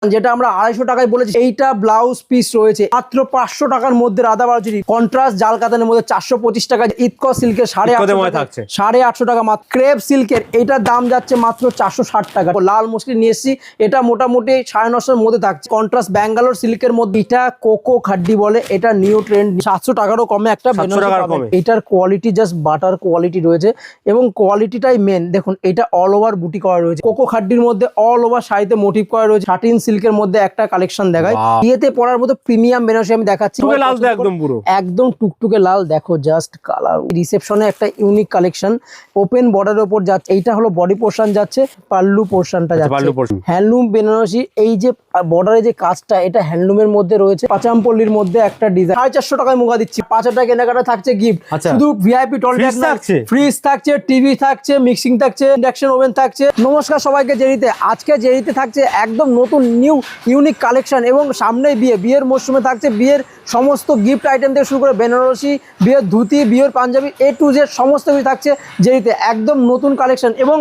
যেটা আমরা 250 টাকায় বলেছি, এইটা ব্লাউজ পিস রয়েছে মাত্র 500 টাকার মধ্যে। রাধা বারোচুরি কন্ট্রাস্ট জাল কাতানের মধ্যে 425 টাকা। ইতকো সিল্কের 850 টাকা মাত্র। ক্রেপ সিল্কের এটার দাম যাচ্ছে মাত্র 460 টাকা। লাল মুসলিম নিয়ে এসেছি, এটা মোটামুটি 950 এর মধ্যে থাকছে। কন্ট্রাস্ট ব্যাঙ্গালোর সিল্কের মধ্যে এটা কোকো খাড্ডি বলে, এটা নিউ ট্রেন্ড। 700 টাকারও কমে একটা এটার কোয়ালিটি জাস্ট বাটার কোয়ালিটি রয়েছে এবং কোয়ালিটিটাই মেন। দেখুন এটা অল ওভার বুটি করা রয়েছে। কোকো খাড্ডির মধ্যে অল ওভার শাড়িতে মোটিভ করা রয়েছে। 13 সিল্কের মধ্যে একটা কালেকশন দেখায়, বিয়েতে পরার মতো প্রিমিয়াম বেনারসি আমি দেখাচ্ছি। একদম টুকটুকে লাল, দেখো জাস্ট কালার। রিসেপশনে একটা ইউনিক কালেকশন, ওপেন বর্ডারের উপর যাচ্ছে। এইটা হলো বডি পোর্শন যাচ্ছে, পাল্লু পোর্শনটা যাচ্ছে হ্যান্ডলুম বেনারসি। এই যে বর্ডারে যে কাজটা, এটা হ্যান্ডলুমের মধ্যে রয়েছে। পাচামপল্লির মধ্যে একটা ডিজাইন। 450 টাকায় মুগা দিচ্ছি। 5000 টাকা কেনাকাটা থাকছে গিফট। শুধু ভিআইপি টল ট্যাগ থাকছে, ফ্রিজ থাকছে, টিভি থাকছে, মিক্সিং থাকছে, ইন্ডাকশন ওভেন থাকছে। নমস্কার সবাইকে। জেরিতে আজকে জেরিতে থাকছে একদম নতুন নিউ ইউনিক কালেকশন এবং সামনেই বিয়ের মরশুমে থাকছে বিয়ের সমস্ত গিফট আইটেম থেকে শুরু করে বেনারসি, বিয়ের ধুতি, বিয়ের পাঞ্জাবি, A to Z সমস্ত কিছু থাকছে জেরিতে। একদম নতুন কালেকশন এবং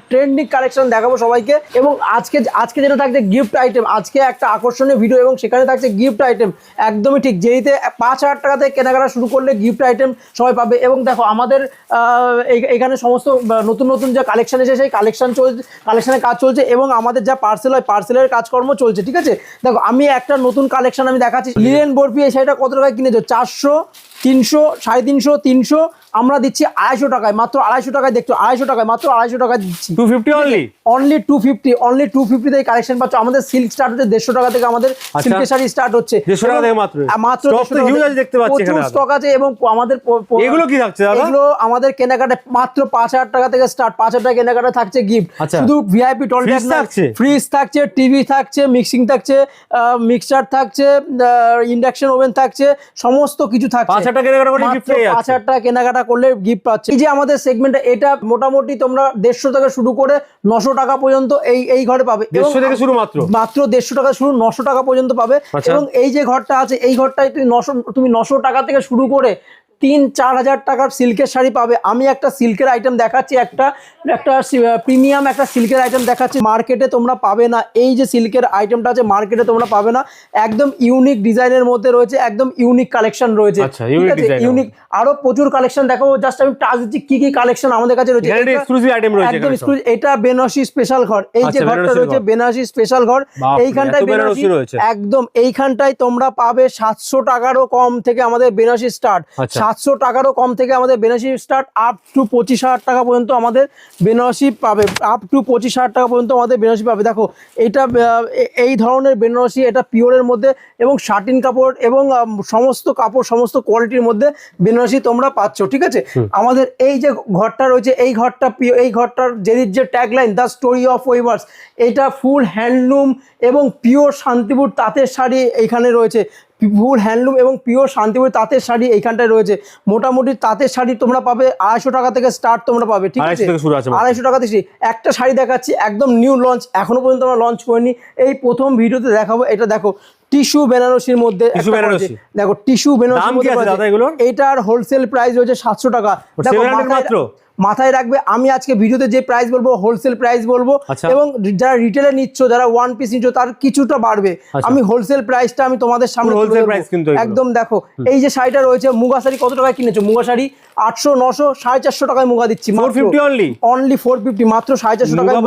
ট্রেন্ডিং কালেকশন দেখাবো সবাইকে। এবং আজকে যেটা থাকছে গিফট আইটেম, আজকে একটা আকর্ষণীয় ভিডিও এবং সেখানে থাকছে গিফট আইটেম। একদমই ঠিক, জেরিতে 5000 টাকা থেকে কেনাকাটা শুরু করলে গিফট আইটেম সবাই পাবে। এবং দেখো আমাদের এখানে সমস্ত নতুন নতুন যে কালেকশন এসে সেই কালেকশনের কাজ চলছে এবং আমাদের যা পার্সেল হয় পার্সেলের কাজকর্ম চলছে। ঠিক আছে, দেখো আমি একটা নতুন কালেকশন আমি দেখাচ্ছি। লিলেন বরফি, এই শাড়িটা কত টাকায় কিনেছো? 400, 300, 350, 300। আমরা দিচ্ছি 250 টাকায়, মাত্র 250 টাকায়। দেখছো 250 টাকায়, মাত্র 250 টাকায় দিচ্ছি। 250 অনলি 250, অনলি 250 থেকে কালেকশন পাচ্ছ। আমাদের সিল্ক স্টার্ট হচ্ছে 150 টাকা থেকে। আমাদের সিল্কের শাড়ি স্টার্ট হচ্ছে 150 টাকা থেকে মাত্র 150 দেখতে পাচ্ছি। এখানে স্টক আছে এবং আমাদের এগুলো কি থাকছে দাদা? এগুলো আমাদের কেনাকাটা মাত্র 5000 টাকা থেকে স্টার্ট। 5000 টাকা কেনাকাটা থাকছে গিফট। শুধু ভিআইপি টল ট্যাগ থাকছে, ফ্রিজ থাকছে, টিভি থাকছে, মিক্সিং থাকছে, মিক্সচার থাকছে, ইন্ডাকশন ওভেন থাকছে, সমস্ত কিছু থাকছে। 5000 টাকা কেনাকাটা করলে গিফট পেয়ে যাচ্ছে। 5000 টাকা কেনাকাটা করলে গিফট পাচ্ছে। এই যে আমাদের সেগমেন্টটা, এটা মোটামুটি তোমরা 150 থেকে শুরু করে 900 টাকা পর্যন্ত এই ঘরে পাবে। 150 থেকে শুরু, মাত্র 150 টাকা শুরু, 900 টাকা পর্যন্ত পাবে। এবং এই যে ঘরটা আছে, এই ঘরটায় তুমি 900 টাকা থেকে শুরু করে 3-4 হাজার টাকার সিল্কের শাড়ি পাবে। আমি একটা সিল্কের আইটেম দেখাচ্ছি, একটা প্রিমিয়াম একটা সিল্কের আইটেম দেখাচ্ছি। মার্কেটে তোমরা পাবে না, এই যে সিল্কের আইটেমটা আছে মার্কেটে তোমরা পাবে না। একদম ইউনিক ডিজাইনের মধ্যে রয়েছে, একদম ইউনিক কালেকশন রয়েছে। ঠিক আছে, ইউনিক আরো প্রচুর কালেকশন দেখাবো। জাস্ট আমি টাচ দিচ্ছি কি কি কালেকশন আমাদের কাছে রয়েছে। একদম এক্সক্লুসিভ। এটা বেনারসি স্পেশাল ঘর। এই যে ঘরটা রয়েছে বেনারসি স্পেশাল ঘর। এইখানটায় বেনারসি একদম, এইখানটায় তোমরা পাবে 700 টাকারও কম থেকে আমাদের বেনারসি স্টার্ট। 700 টাকারও কম থেকে আমাদের বেনারসি স্টার্ট, আপ টু 25,000 টাকা পর্যন্ত আমাদের বেনারসি পাবে। আপ টু 25,000 টাকা পর্যন্ত আমাদের বেনারসি পাবে। দেখো এটা এই ধরনের বেনারসি, এটা পিওরের মধ্যে এবং শাটিন কাপড় এবং সমস্ত কাপড় সমস্ত কোয়ালিটির মধ্যে বেনারসি তোমরা পাচ্ছ। ঠিক আছে, আমাদের এই যে ঘরটা রয়েছে, এই ঘরটার যে tagline the story of weavers, এটা ফুল হ্যান্ডলুম এবং পিওর শান্তিপুর তাঁতের শাড়ি এইখানে রয়েছে। ফুল হ্যান্ডলুম এবং পিওর শান্তিপুর তাঁতের শাড়ি এইখানটায় রয়েছে। মোটামুটি তাঁতের শাড়ি তোমরা পাবে 250 টাকা থেকে স্টার্ট তোমরা পাবে। ঠিক আছে, 250 টাকা থেকে। একটা শাড়ি দেখাচ্ছি একদম নিউ লঞ্চ, এখনো পর্যন্ত আমরা লঞ্চ করিনি, এই প্রথম ভিডিওতে দেখাবো। এটা দেখো টিস্যু বেনারসির মধ্যে, দেখো টিস্যু বেনারসির মধ্যে। এইটার হোলসেল প্রাইস রয়েছে 700 টাকা। মাথায় রাখবে, আমি আজকে ভিডিওতে যে প্রাইস বলবো হোলসেল প্রাইস বলবো এবং যারা রিটেলে নিচ্ছ, যারা ওয়ান পিস নিচ্ছ তার কিছুটা বাড়বে। আমি হোলসেল প্রাইসটা আমি তোমাদের সামনে একদম। দেখো এই যে শাড়িটা রয়েছে, মুগা শাড়ি কত টাকায় কিনেছো? মুগা শাড়ি 800, 900, 450 টাকায় মুগা দিচ্ছি। অনলি 450, মাত্র 450 টাকায়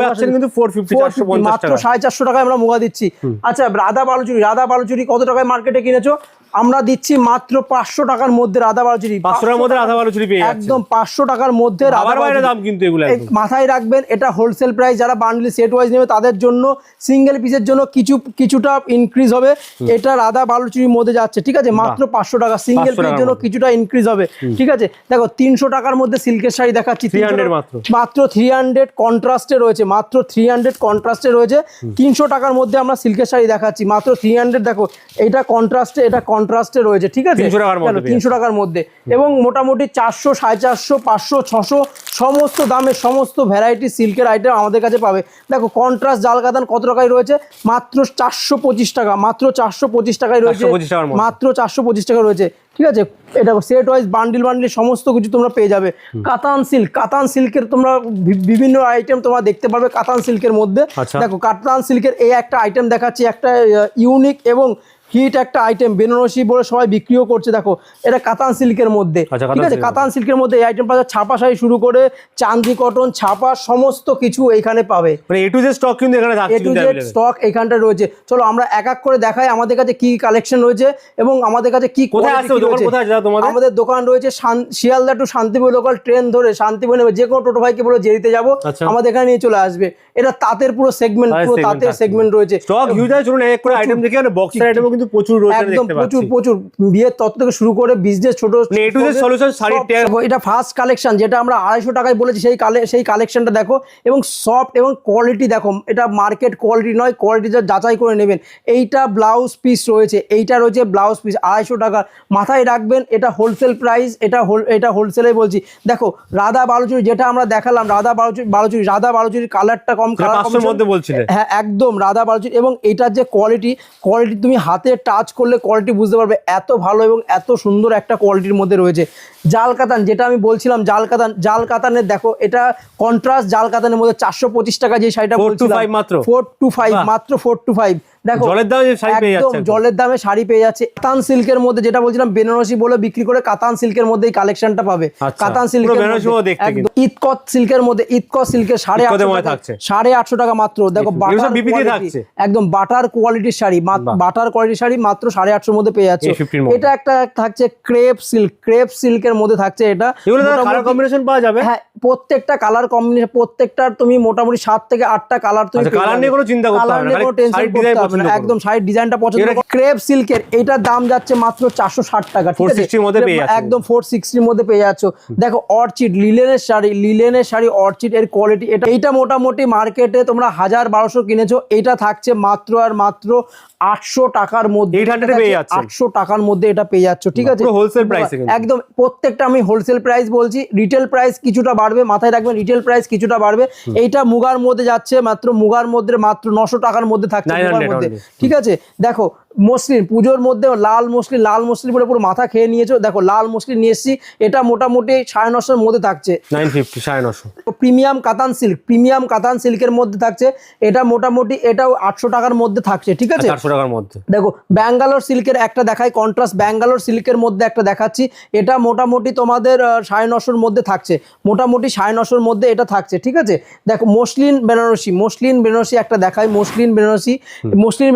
মাত্র 450 টাকায় আমরা মুগা দিচ্ছি। আচ্ছা, রাধা বালুচুরি কত টাকায় মার্কেটে কিনেছো? আমরা দিচ্ছি মাত্র 500 টাকার মধ্যে রাধা বালুচুরি। 500 টাকার মধ্যে রাধা বালুচুরি পেয়ে যাচ্ছে। একদম 500 টাকার মধ্যে রাধা বালুচুরি দাম কিন্তু এগুলো মাথায় রাখবেন। এটা হোলসেল প্রাইস, যারা বান্ডেল সেট ওয়াইজ নেবে তাদের জন্য, সিঙ্গেল পিসের জন্য কিছুটা ইনক্রিজ হবে। এটা রাধা বালুচুরির মধ্যে যাচ্ছে। ঠিক আছে, মাত্র 500 টাকা, সিঙ্গেল পিসের জন্য কিছুটা ইনক্রিজ হবে। ঠিক আছে, দেখো 300 টাকার মধ্যে সিল্কের শাড়ি দেখাচ্ছি। 300 মাত্র 300 কন্ট্রাস্টে রয়েছে, মাত্র 300 কন্ট্রাস্টে রয়েছে। 300 টাকার মধ্যে আমরা সিল্কের শাড়ি দেখাচ্ছি মাত্র 300। দেখো এটা কন্ট্রাস্টে, এটা কন্ট্রাস্টে রয়েছে। ঠিক আছে, 300 টাকার মধ্যে এবং মোটামুটি 400, 450, 500, 600 সমস্ত দামে সমস্ত ভ্যারাইটি সিল্কের আইটেম আমাদের কাছে পাবে। দেখো কন্ট্রাস্ট জাল কাতান কত টাকায় রয়েছে? মাত্র 425 টাকা, মাত্র 425 টাকায় রয়েছে, মাত্র 425 টাকা রয়েছে। ঠিক আছে, এটা সেট ওয়াইজ বান্ডিল সমস্ত কিছু তোমরা পেয়ে যাবে। কাতান সিল্কের তোমরা বিভিন্ন আইটেম তোমরা দেখতে পারবে কাতান সিল্কের মধ্যে। দেখো কাতান সিল্কের এই একটা আইটেম দেখাচ্ছি, একটা ইউনিক এবং হিট একটা আইটেম, বেনারসি বলে সবাই বিক্রিও করছে। দেখো এটা কাতান সিল্কের মধ্যে, ঠিক আছে, কাতান সিল্কের মধ্যে এই আইটেম পাওয়া, ছাপা শাড়ি শুরু করে চান্দি কটন ছাপা সমস্ত কিছু এইখানে পাবে। মানে এ টু জেড স্টক কিন্তু এখানে থাকছে, এ টু জেড স্টক এখানটা রয়েছে। চলো আমরা এক এক করে দেখাই আমাদের কাছে কি কালেকশন রয়েছে এবং আমাদের কাছে কি কোথায় আছে দোকান, কোথায় আছে তোমাদের? আমাদের দোকান রয়েছে Sealdah to Shantipur local train ধরে শান্তিপুর নেবে, যে কোনো টোটো ভাইকে বলে জেরিতে যাবো, আমাদের এখানে নিয়ে চলে আসবে। এটা তাঁতের পুরো সেগমেন্ট, পুরো তাঁতের সেগমেন্ট রয়েছে। স্টক হিউজ আছে, চলুন এক করে আইটেম দেখি। আর বক্সের আইটেমও কিন্তু প্রচুর রয়েছে, একদম প্রচুর বিয়ের তত্ত্ব থেকে শুরু করে বিজনেস ছোট এ টু জেড সলিউশন শাড়ি। এটা ফার্স্ট কালেকশন যেটা আমরা 250 টাকায় বলেছি, সেই কালেকশনটা দেখো এবং সফট এবং কোয়ালিটি দেখো, এটা মার্কেট কোয়ালিটি নয়, কোয়ালিটিটা যাচাই করে নেবেন। এইটা ব্লাউজ পিস রয়েছে, এইটা রয়েছে ব্লাউজ পিস 250 টাকা, মাথায় রাখবেন এটা হোলসেল প্রাইস, এটা হোলসেলে বলছি। দেখো রাধা বালুচুরি যেটা আমরা দেখালাম, রাধা বালুচুরি কালারটা কম, কালার মধ্যে বলছিলে, হ্যাঁ একদম রাধা বালুচুরি। এবং এটার যে কোয়ালিটি তুমি হাতে টাচ করলে কোয়ালিটি বুঝতে পারবে, এত ভালো এবং এত সুন্দর একটা কোয়ালিটির মধ্যে রয়েছে। জাল কাতান যেটা আমি বলছিলাম, জাল কাতানের দেখো, এটা কন্ট্রাস্ট জাল কাতানের মধ্যে 425 টাকা যে শাড়িটা বলছিলাম, 425 মাত্র 425। দেখো জলের দামে শাড়ি পেয়ে যাচ্ছে, জলের দামে শাড়ি পেয়ে যাচ্ছে। কাতান সিল্কের মধ্যে যেটা বলছিলাম বেনারসি বলে বিক্রি করে, কাতান সিল্কের মধ্যে এই কালেকশনটা পাবে। কাতান সিল্কের একদম ইতকত সিল্কের মধ্যে, ইতকত সিল্কের 850 টাকা মাত্র। দেখো একদম বাটার কোয়ালিটির শাড়ি, মাত্র 850 মধ্যে পেয়ে যাচ্ছে। এটা একটা থাকছে ক্রেপ সিল্কের মধ্যে থাকছে, এটা কালার কম্বিনেশন পাওয়া যাবে। হ্যাঁ প্রত্যেকটা কালার কম্বিনেশন, প্রত্যেকটার তুমি মোটামুটি 7 থেকে 8টা কালার তুমি কালার নিয়ে কোনো চিন্তা করতে হবে না, একদম শাড়ির ডিজাইনটা পছন্দ। ক্রেপ সিল্কের এটার দাম যাচ্ছে মাত্র 460 টাকা, ঠিক আছে, 460 মধ্যে পেয়ে যাচ্ছে, একদম 460 মধ্যে পেয়ে যাচ্ছে। দেখো অর্চিড লিলেনের শাড়ি অর্চিড এর কোয়ালিটি, এইটা মোটামুটি মার্কেটে তোমরা 1000-1200 কিনেছো, এটা থাকছে মাত্র আর মাত্র 800 টাকার মধ্যে, 800 টাকার মধ্যে এটা পেয়ে যাচ্ছ, ঠিক আছে, হোলসেল প্রাইস একদম। প্রত্যেকটা আমি হোলসেল প্রাইস বলছি, রিটেল প্রাইস কিছুটা বাড়বে, মাথায় রাখবেন রিটেল প্রাইস কিছুটা বাড়বে। এইটা মুগার মধ্যে যাচ্ছে মাত্র 900 টাকার মধ্যে থাকছে মুগার মধ্যে, ঠিক আছে। দেখো মসলিন পুজোর মধ্যে লাল মসলিন বলে পুরো মাথা খেয়ে নিয়েছো। দেখো লাল মসলিন নিয়ে এসেছি, এটা মোটামুটি 950 মধ্যে থাকছে, 950 প্রিমিয়াম কাতান সিল্কের মধ্যে থাকছে, এটা মোটামুটি এটাও 800 টাকার মধ্যে থাকছে, ঠিক আছে, 800 টাকার মধ্যে। দেখো ব্যাঙ্গালোর সিল্কের একটা দেখাই, কন্ট্রাস্ট ব্যাঙ্গালোর সিল্কের মধ্যে একটা দেখাচ্ছি, এটা মোটামুটি তোমাদের 950 মধ্যে থাকছে, মোটামুটি 950 মধ্যে এটা থাকছে, ঠিক আছে। দেখো মসলিন বেনারসি একটা দেখাই, মসলিন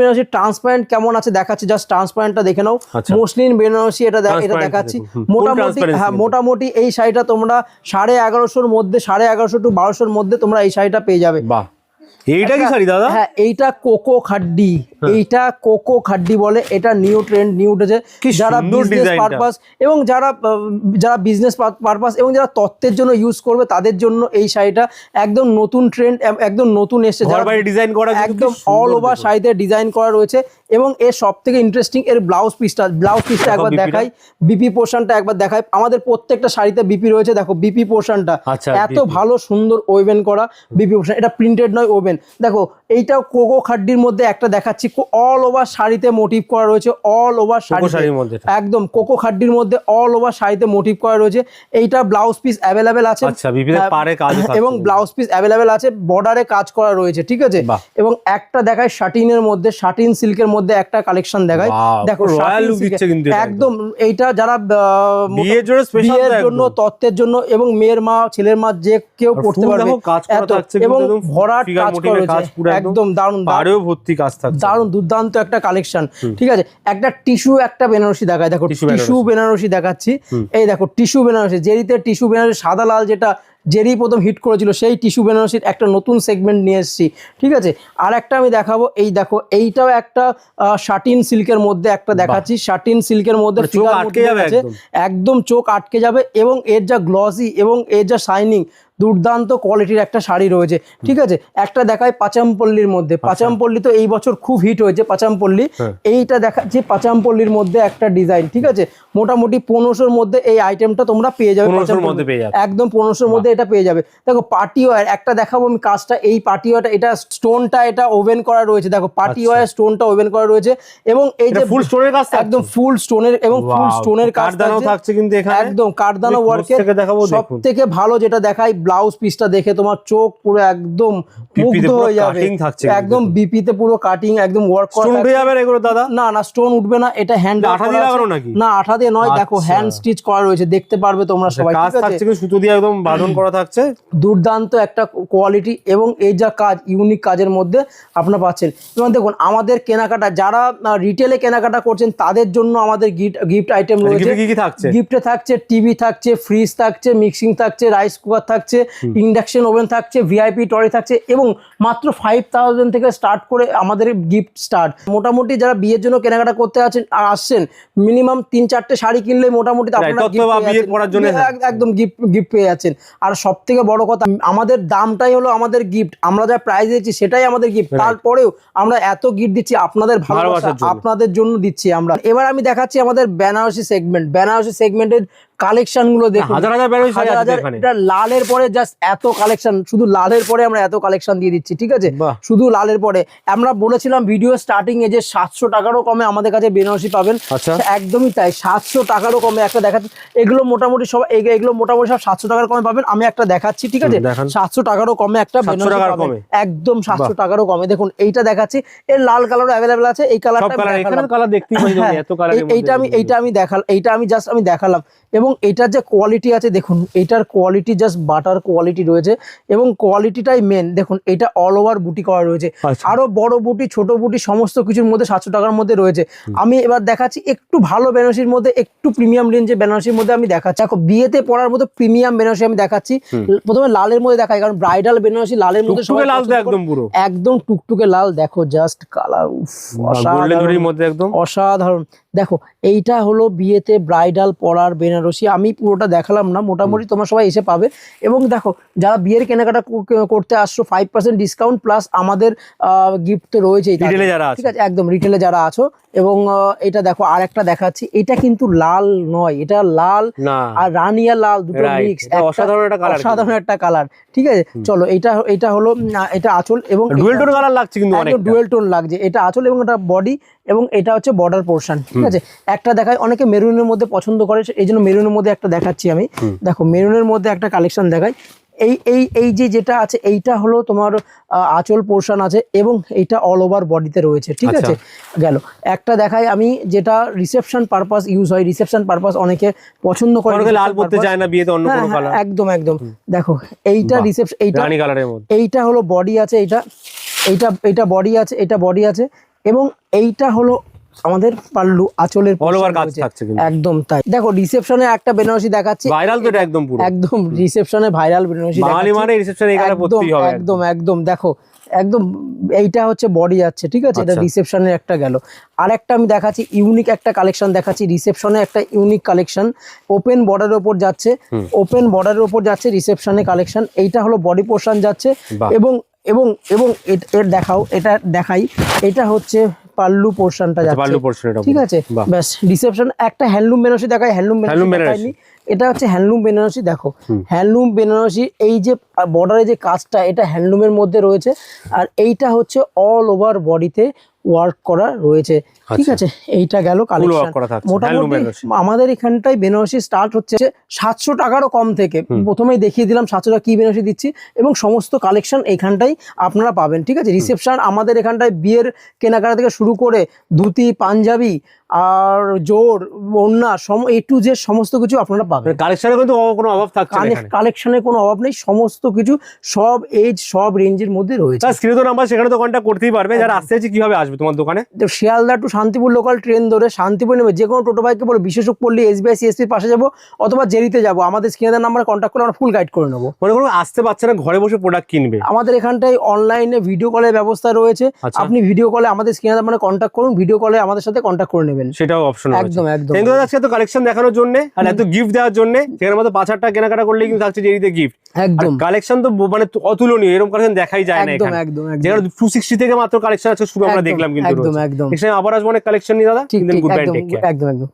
বেনারসি ট্রান্সপারেন্ট কেমন আছে দেখাচ্ছি, জাস্ট ট্রান্সপারেন্টটা দেখে নাও। মসলিন বেনারসি এটা দেখাচ্ছি, মোটামুটি এই শাড়িটা তোমরা 1150 মধ্যে, 1150 to 1200 মধ্যে তোমরা এই শাড়িটা পেয়ে যাবে। এইটা কি শাড়ি দাদা? হ্যাঁ এইটা কোকো খাড্ডি বলে, এটা নিউ ট্রেন্ড নিউ উঠেছে, যারা বিজনেস পারপাস এবং যারা বিজনেস পারপাস এবং যারা তত্ত্বের জন্য ইউজ করবে তাদের জন্য এই শাড়িটা একদম নতুন ট্রেন্ড, একদম নতুন এসেছে, ডিজাইন করা, একদম অল ওভার শাড়িতে ডিজাইন করা রয়েছে। এবং এর সব থেকে ইন্টারেস্টিং এর ব্লাউজ পিসটা একবার দেখাই, বিপি পোর্শনটা একবার দেখাই। আমাদের প্রত্যেকটা শাড়িতে বিপি রয়েছে, দেখো বিপি পোর্শনটা এত ভালো সুন্দর ওভেন করা বিপি পোর্শন, এটা প্রিন্টেড নয় ওভেন। দেখো এইটা কোকো খাড্ডির মধ্যে একটা দেখাচ্ছি, অল ওভার শাড়িতে মোটিভ করা রয়েছে, অল ওভার শাড়ির মধ্যে, একদম কোকো খাড্ডির মধ্যে অল ওভার শাড়িতে মোটিভ করা রয়েছে। এইটা ব্লাউজ পিস অ্যাভেলেবেল আছে, এবং ব্লাউজ পিস অ্যাভেলেবেল আছে, বর্ডারে কাজ করা রয়েছে, ঠিক আছে। এবং একটা দেখায় শাটিনের মধ্যে, শাটিন সিল্কের মধ্যে একটা কালেকশন দেখায়, দেখো একদম এইটা যারা বিয়ের জন্য তত্ত্বের জন্য এবং মেয়ের মা ছেলের মা যে কেউ পড়তে পারবে, এবং ভরাট কাজ করা রয়েছে, একদম দারুণ দুর্দান্ত একটা কালেকশন, ঠিক আছে। একটা টিস্যু একটা বেনারসি দেখায়, দেখো টিস্যু বেনারসি দেখাচ্ছি, এই দেখো টিস্যু বেনারসি, জেরিতে টিস্যু বেনারসি, সাদা লাল যেটা জেরি প্রথম হিট করেছিল সেই টিস্যু বেনারসির একটা নতুন সেগমেন্ট নিয়ে এসেছি, ঠিক আছে। আর একটা আমি দেখাবো, এই দেখো এইটাও একটা শাটিন সিল্কের মধ্যে একটা দেখাচ্ছি, শাটিন সিল্কের মধ্যে একদম চোখ আটকে যাবে, এবং এর যা গ্লসি এবং এর যা শাইনিং দুর্দান্ত কোয়ালিটির একটা শাড়ি রয়েছে, ঠিক আছে। একটা দেখায় পাচামপল্লির মধ্যে, পাচামপল্লি তো এই বছর খুব হিট হয়েছে পাচামপল্লি। এইটা দেখাচ্ছি পাচামপল্লির মধ্যে একটা ডিজাইন, ঠিক আছে। মোটামুটি 1500-র মধ্যে এই আইটেমটা তোমরা পেয়ে যাবে, 1500-র মধ্যে পেয়ে যাবে, একদম 1500-র মধ্যে এটা পেয়ে যাবে। দেখো পার্টি ওয়্যার একটা দেখাবো আমি কাজটা, এই পার্টি ওয়্যারটা, এটা স্টোনটা এটা ওভেন করা রয়েছে, দেখো পার্টি ওয়্যার স্টোনটা ওভেন করা রয়েছে, এবং এই যে ফুল স্টোনের কাজ, একদম ফুল স্টোনের এবং ফুল স্টোনের কাজ থাকছে কিন্তু এখানে একদম কারদানো ওয়ার্কের। সবথেকে ভালো যেটা দেখাই ব্লাউজ পিসটা দেখে তোমার চোখ পুরো একদম মুগ্ধ হয়ে যাবে, একদম বিপিতে পুরো কাটিং একদম ওয়ার্ক করা। স্টোন উঠে যাবে না এগুলো দাদা? না না, স্টোন উঠবে না, এটা হ্যান্ড আঠা দিয়ে লাগানো নাকি? না আঠা দিয়ে নয়, দেখো হ্যান্ড স্টিচ করা রয়েছে, দেখতে পারবে তোমরা সবাই, কাজ ঠিক আছে। থাকছে কিন্তু সুতো দিয়ে একদম বাঁধন করা থাকছে, দুর্দান্ত একটা কোয়ালিটি, এবং এই যা কাজ ইউনিক কাজের মধ্যে আপনারা পাচ্ছেন। এবং দেখুন আমাদের কেনাকাটা যারা রিটেলে কেনাকাটা করছেন তাদের জন্য আমাদের গিফট আইটেম রয়েছে। কি কি থাকছে? গিফটে থাকছে টিভি থাকছে, ফ্রিজ থাকছে, মিক্সিং থাকছে, রাইস কুকার থাকছে, ইন্ডাকশন ওভেন থাকছে, ভিআইপি টরি থাকছে, এবং মাত্র 5000 থেকে স্টার্ট করে আমাদের গিফট স্টার্ট। মোটামুটি যারা বিয়ের জন্য কেনাকাটা করতে আসছেন মিনিমাম 3-4টে শাড়ি কিনলে মোটামুটি একদম গিফট পেয়ে যাচ্ছেন। আর সব থেকে বড় কথা আমাদের দামটাই হলো আমাদের গিফট, আমরা যা প্রাইস দিচ্ছি সেটাই আমাদের গিফট, তারপরেও আমরা এত গিফট দিচ্ছি আপনাদের ভালোবাসা, আপনাদের জন্য দিচ্ছি আমরা। এবার আমি দেখাচ্ছি আমাদের বেনারসি সেগমেন্ট, বেনারসি সেগমেন্টের কালেকশন গুলো দেখুন, হাজার হাজার এটা লালের পরে জাস্ট এত কালেকশন, শুধু লালের পরে আমরা এত কালেকশন দিয়ে দিচ্ছি, ঠিক আছে। শুধু লালের পরে আমরা বলেছিলাম ভিডিও স্টার্টিং এ যে 700 টাকারও কমে আমাদের কাছে বেনারসি পাবেন, একদমই তাই, 700 টাকারও কমে একটা দেখাচ্ছি। এগুলো মোটামুটি সব সব 700 টাকার কমে পাবেন। আমি একটা দেখাচ্ছি, ঠিক আছে, 700 টাকারও কমে একটা বেনারসি পাবেন, একদম 700 টাকারও কমে। দেখুন এইটা দেখাচ্ছি, এর লাল কালারও অ্যাভেলেবেল আছে, এই কালারটা এইটা আমি দেখালাম। এবং এটার যে কোয়ালিটি আছে দেখুন, এটার কোয়ালিটি জাস্ট বাটার কোয়ালিটি রয়েছে, এবং কোয়ালিটিটাই মেন। দেখুন এটা অল ওভার বুটি করা রয়েছে, আরো বড় বুটি ছোট বুটি সমস্ত কিছুর মধ্যে 700 টাকার মধ্যে রয়েছে। আমি এবার দেখাচ্ছি একটু ভালো বেনারসির মধ্যে, একটু প্রিমিয়াম রেঞ্জের বেনারসির মধ্যে আমি দেখাচ্ছি। দেখো বিয়েতে পরার মতো প্রিমিয়াম বেনারসি আমি দেখাচ্ছি। প্রথমে লালের মধ্যে দেখাই, কারণ ব্রাইডাল বেনারসি লালের মধ্যে একদম টুকটুকে লাল। দেখো জাস্ট কালার অসাধারণ। দেখো এইটা হলো বিয়েতে ব্রাইডাল পরার বেনারসি, আমি পুরোটা দেখালাম না, মোটামুটি তোমরা সবাই এসে পাবে। এবং দেখো যারা বিয়ের কেনাকাটা করতে আসছো 5% ডিসকাউন্ট প্লাস আমাদের গিফট তো রয়েছেই, ঠিক আছে, একদম রিটেলে যারা আছো। এবং এটা দেখো আর একটা দেখাচ্ছি, এটা কিন্তু লাল নয়, এটা লাল আর রানিয়া লাল দুটো মিক্স, অসাধারণ একটা কালার, ঠিক আছে। চলো এটা হলো এটা আঁচল, এবং ডুয়েল টোন কালার লাগছে, কিন্তু ডুয়েল টোন লাগছে, এটা আঁচল এবং এটা বডি, এবং এটা হচ্ছে বর্ডার পোর্শন, ঠিক আছে। একটা দেখায়, অনেকে মেরুনের মধ্যে পছন্দ করে, এই জন্য মেরুনের মধ্যে একটা দেখাচ্ছি আমি। দেখো মেরুনের মধ্যে একটা কালেকশন দেখাই, এই যেটা আছে এইটা হলো তোমার আঁচল পোর্শন আছে, এবং এইটা অল ওভার বডিতে রয়েছে, ঠিক আছে। গেল একটা দেখাই আমি, যেটা রিসেপশন পারপাস ইউজ হয়, রিসেপশন পারপাস অনেকে পছন্দ করে, লাল পরতে চায় না বিয়েতে, অন্য কোনো কালার। একদম দেখো এইটা রিসেপশন, এইটা হলো বডি আছে, এইটা বডি আছে, এটা বডি আছে, এবং এইটা হলো আমাদের পাল্লু, আঁচলের একদম তাই। দেখো রিসেপশনে একটা বেনারসি দেখাচ্ছি, ভাইরাল তো, একদম রিসেপশনে ভাইরাল বেনারসি, একদম দেখো একদম এইটা হচ্ছে বডি আছে, ঠিক আছে। এটা রিসেপশনের একটা গেল। আর একটা আমি দেখাচ্ছি ইউনিক একটা কালেকশন দেখাচ্ছি, রিসেপশনে একটা ইউনিক কালেকশন, ওপেন বর্ডারের উপর যাচ্ছে, ওপেন বর্ডারের উপর যাচ্ছে রিসেপশনে কালেকশন। এইটা হলো বডি পোর্শন যাচ্ছে, এবং এবং এবং এর দেখাও, এটা দেখাই, এটা হচ্ছে পাল্লু পোর্শনটা যাচ্ছে, ঠিক আছে। ব্যাস রিসেপশন একটা হ্যান্ডলুম বেনারসি দেখাই, হ্যান্ডলুম বেনারসি এটা হচ্ছে হ্যান্ডলুম বেনারসি। দেখো হ্যান্ডলুম বেনারসি, এই যে বর্ডারে যে কাজটা এটা হ্যান্ডলুমের মধ্যে রয়েছে, আর এইটা হচ্ছে অল ওভার বডিতে ওয়ার্ক করা রয়েছে, ঠিক আছে। এইটা গেল কালেকশন। মোটামুটি আমাদের এখানটায় বেনারসি স্টার্ট হচ্ছে 700 টাকারও কম থেকে। প্রথমেই দেখিয়ে দিলাম 700 টাকা কি বেনারসি দিচ্ছি, এবং সমস্ত কালেকশন এইখানটাই আপনারা পাবেন, ঠিক আছে। রিসেপশন আমাদের এখানটায় বিয়ের কেনাকাটা থেকে শুরু করে ধুতি, পাঞ্জাবি আর জোর, ওড়না, A to Z সমস্ত কিছু আপনারা পাবেন। কালেকশনে কিন্তু কোনো অভাব থাকছে না, কালেকশনে কোনো অভাব নেই, সমস্ত কিছু সব এজ সব রেঞ্জের মধ্যে রয়েছে। স্ক্রিনে তো নাম্বার, সেখানে তো কন্টাক্ট করতেই পারবে। যারা আসতে চাইছে কিভাবে আসবে তোমার দোকানে? Sealdah to Shantipur local train ধরে শান্তিপুর নেমে যে কোনো টোটো বাইকে বলে বিশেষক পল্লী SBI CSPর পাশে যাবো, অথবা জেরিতে যাবো, আমাদের স্ক্রিনের নাম্বারে কন্ট্যাক্ট করে আমরা ফুল গাইড করে নেবো। মনে করুন আসতে পারছে না, ঘরে বসে প্রোডাক্ট কিনবে, আমাদের এখানটায় অনলাইনে ভিডিও কলের ব্যবস্থা রয়েছে। আপনি ভিডিও কলে আমাদের স্ক্রিনের নাম্বারে কন্ট্যাক্ট করুন, ভিডিও কলে আমাদের সাথে কন্ট্যাক্ট করে নেবেন। নেবেন, সেটাও অপশন একদম একদম। থ্যাংক ইউ দাদা, আজকে তো কালেকশন দেখানোর জন্য আর এত গিফট দেওয়ার জন্য। সেখানে মতো 5,000 টাকা কেনাকাটা করলে কিন্তু থাকছে জেরিতে গিফট। একদম কালেকশন তো মানে অতুলনীয়, এরকম কালেকশন দেখাই যায় না একদম এখানে। একদম যেখানে 260 থেকে মাত্র কালেকশন আছে শুরু, আমরা দেখলাম কিন্তু একদম একদম এখানে আবার আসবো অনেক কালেকশন নিয়ে দাদা। ঠিক ঠিক গুড বাই, একদম টেক কেয়ার। একদম একদম।